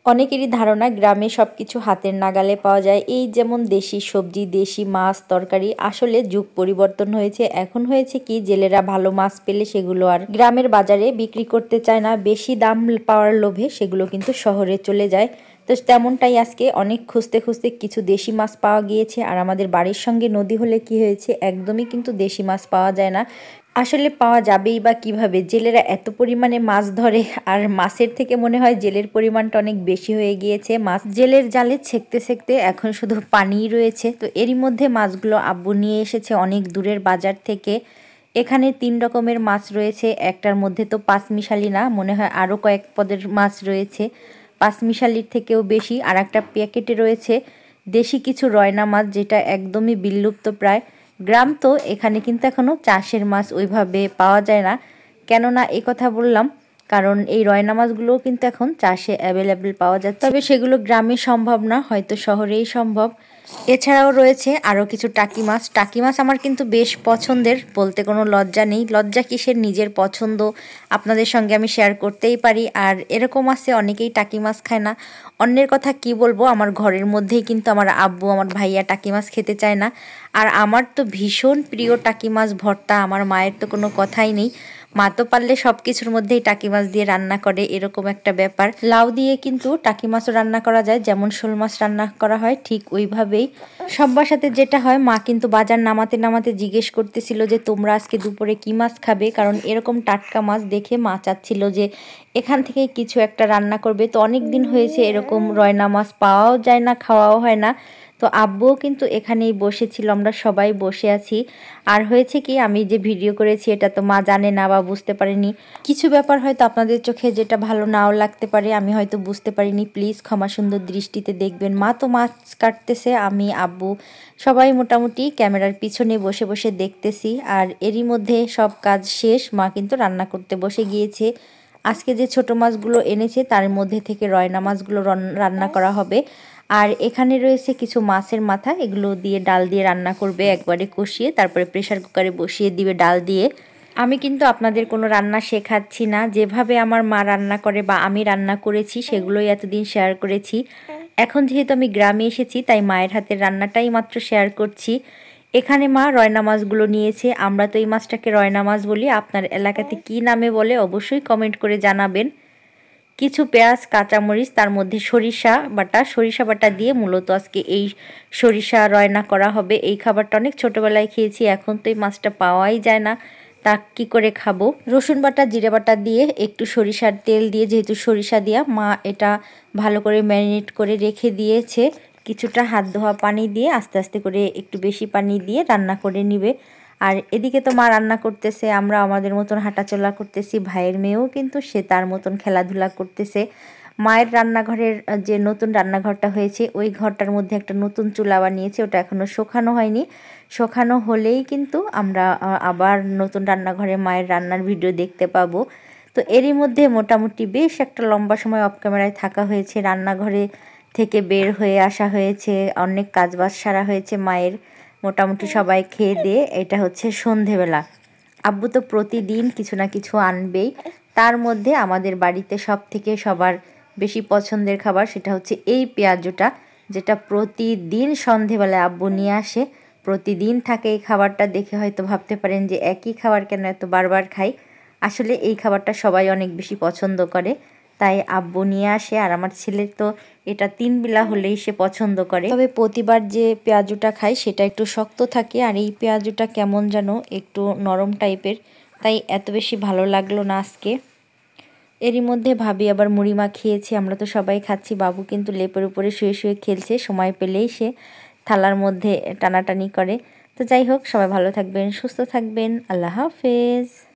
অনেকেরই ধারণা গ্রামে সবকিছু হাতের নাগালে পাওয়া যায়, এই যেমন দেশি সবজি, দেশি মাছ, তরকারি। আসলে যুগ পরিবর্তন হয়েছে। এখন হয়েছে কি, জেলেরা ভালো মাছ পেলে সেগুলো আর গ্রামের বাজারে বিক্রি করতে চায় না, বেশি দাম পাওয়ার লোভে সেগুলো কিন্তু শহরে চলে যায়। তো তেমনটাই আজকে অনেক খুঁজতে খুঁজতে কিছু দেশি মাছ পাওয়া গিয়েছে। আর আমাদের বাড়ির সঙ্গে নদী হলে কি হয়েছে, একদমই কিন্তু দেশি মাছ পাওয়া যায় না। আসলে পাওয়া যাবেই বা কিভাবে, জেলেরা এত পরিমাণে মাছ ধরে। আর মাছের থেকে মনে হয় জেলের পরিমাণটা অনেক বেশি হয়ে গিয়েছে। মাছ জেলের জালে ছেঁকতে ছেঁকতে এখন শুধু পানিই রয়েছে। তো এরই মধ্যে মাছগুলো আব্বু নিয়ে এসেছে অনেক দূরের বাজার থেকে। এখানে 3 রকমের মাছ রয়েছে, একটার মধ্যে তো পাঁচমিশালি না, মনে হয় আরও কয়েক পদের মাছ রয়েছে, পাঁচমিশালির থেকেও বেশি। আর একটা প্যাকেটে রয়েছে দেশি কিছু রয়না মাছ, যেটা একদমই বিলুপ্ত প্রায়। গ্রাম তো, এখানে কিন্তু এখনও চাষের মাছ ওইভাবে পাওয়া যায় না। কেননা এই কথা বললাম, কারণ এই রয়না মাছগুলোও কিন্তু এখন চাষে অ্যাভেলেবেল পাওয়া যাচ্ছে, তবে সেগুলো গ্রামে সম্ভব না, হয়তো শহরেই সম্ভব। এছাড়াও রয়েছে আরও কিছু টাকি মাছ। টাকি মাছ আমার কিন্তু বেশ পছন্দের, বলতে কোনো লজ্জা নেই। লজ্জা কিসের, নিজের পছন্দ আপনাদের সঙ্গে আমি শেয়ার করতেই পারি। আর এরকম আছে অনেকেই টাকি মাছ খায় না, অন্যের কথা কি বলবো। আমার ঘরের মধ্যেই কিন্তু আমার আব্বু, আমার ভাইয়া টাকি মাছ খেতে চায় না। আর আমার তো ভীষণ প্রিয় টাকি মাছ ভর্তা, আমার মায়ের তো কোনো কথাই নেই। মা তো পারলে সব কিছুর মধ্যেই টাকি মাছ দিয়ে রান্না করে, এরকম একটা ব্যাপার। লাউ দিয়ে কিন্তু টাকি মাছও রান্না করা যায়, যেমন শোল মাছ রান্না করা হয় ঠিক ওইভাবেই। সব বাসাতে যেটা হয়, মা কিন্তু বাজার নামাতে নামাতে জিজ্ঞেস করতেছিল যে তোমরা আজকে দুপুরে কি মাছ খাবে, কারণ এরকম টাটকা মাছ দেখে মা চাচ্ছিল যে এখান থেকে কিছু একটা রান্না করবে। তো অনেক দিন হয়েছে এরকম রয়না মাছ পাওয়াও যায় না, খাওয়াও হয় না। তো আব্বুও কিন্তু এখানেই বসেছিল, আমরা সবাই বসে আছি। আর হয়েছে কি, আমি যে ভিডিও করেছি এটা তো মা জানে না বা বুঝতে পারেনি। কিছু ব্যাপার হয়তো আপনাদের চোখে যেটা ভালো নাও লাগতে পারে, আমি হয়তো বুঝতে পারিনি, প্লিজ ক্ষমা সুন্দর দৃষ্টিতে দেখবেন। মা তো মাছ কাটতেছে, আমি আব্বু সবাই মোটামুটি ক্যামেরার পিছনে বসে বসে দেখতেছি। আর এরই মধ্যে সব কাজ শেষ, মা কিন্তু রান্না করতে বসে গিয়েছে। আজকে যে ছোট মাছগুলো এনেছে তার মধ্যে থেকে রয়না মাছগুলো রান্না করা হবে। আর এখানে রয়েছে কিছু মাছের মাথা, এগুলো দিয়ে ডাল দিয়ে রান্না করবে, একবারে কষিয়ে তারপরে প্রেসার কুকারে বসিয়ে দিবে ডাল দিয়ে। আমি কিন্তু আপনাদের কোনো রান্না শেখাচ্ছি না, যেভাবে আমার মা রান্না করে বা আমি রান্না করেছি সেগুলোই এতদিন শেয়ার করেছি। এখন যেহেতু আমি গ্রামে এসেছি, তাই মায়ের হাতের রান্নাটাই মাত্র শেয়ার করছি। এখানে মা রয়না মাছগুলো নিয়েছে, আমরা তো এই মাছটাকে রয়না মাছ বলি, আপনার এলাকাতে কি নামে বলে অবশ্যই কমেন্ট করে জানাবেন। কিছু পেঁয়াজ, কাঁচামরিচ, তার মধ্যে সরিষা বাটা দিয়ে মূলত আজকে এই সরিষা রয়না করা হবে। এই খাবারটা অনেক ছোটোবেলায় খেয়েছি, এখন তো এই মাছটা পাওয়াই যায় না, তা কি করে খাবো। রসুন বাটা, জিরে বাটা দিয়ে একটু সরিষার তেল দিয়ে, যেহেতু সরিষা দিয়া, মা এটা ভালো করে ম্যারিনেট করে রেখে দিয়েছে। কিছুটা হাত ধোয়া পানি দিয়ে আস্তে আস্তে করে একটু বেশি পানি দিয়ে রান্না করে নিবে। আর এদিকে তো মা রান্না করতেছে, আমরা আমাদের মতন হাঁটাচলা করতেছি, ভাইয়ের মেয়েও কিন্তু সে তার মতন খেলাধুলা করতেছে। মায়ের রান্নাঘরের যে নতুন রান্নাঘরটা হয়েছে, ওই ঘরটার মধ্যে একটা নতুন চুলা বানিয়েছে, ওটা এখনও শোকানো হয়নি। শোকানো হলেই কিন্তু আমরা আবার নতুন রান্নাঘরে মায়ের রান্নার ভিডিও দেখতে পাবো। তো এরই মধ্যে মোটামুটি বেশ একটা লম্বা সময় অফ ক্যামেরায় থাকা হয়েছে, রান্নাঘরে থেকে বের হয়ে আসা হয়েছে, অনেক কাজবাজ সারা হয়েছে মায়ের। মোটামুটি সবাই খেয়ে দিয়ে, এটা হচ্ছে সন্ধেবেলা। আব্বু তো প্রতিদিন কিছু না কিছু আনবেই, তার মধ্যে আমাদের বাড়িতে সবার বেশি পছন্দের খাবার সেটা হচ্ছে এই পেঁয়াজুটা, যেটা প্রতিদিন সন্ধেবেলায় আব্বু নিয়ে আসে। প্রতিদিন থাকে এই খাবারটা, দেখে হয়তো ভাবতে পারেন যে একই খাবার কেন এত বারবার খাই। আসলে এই খাবারটা সবাই অনেক বেশি পছন্দ করে, তাই আব্বু নিয়ে আসে। আর আমার ছেলের তো এটা 3 বেলা হলেই সে পছন্দ করে। তবে প্রতিবার যে পেঁয়াজুটা খাই সেটা একটু শক্ত থাকে, আর এই পেঁয়াজুটা কেমন যেন একটু নরম টাইপের, তাই এত বেশি ভালো লাগলো না আজকে। এরই মধ্যে ভাবি আবার মুড়ি মাখিয়েছে, আমরা তো সবাই খাচ্ছি। বাবু কিন্তু লেপের উপরে শুয়ে শুয়ে খেলছে, সময় পেলেই সে থালার মধ্যে টানাটানি করে। তো যাই হোক, সবাই ভালো থাকবেন, সুস্থ থাকবেন, আল্লাহ হাফেজ।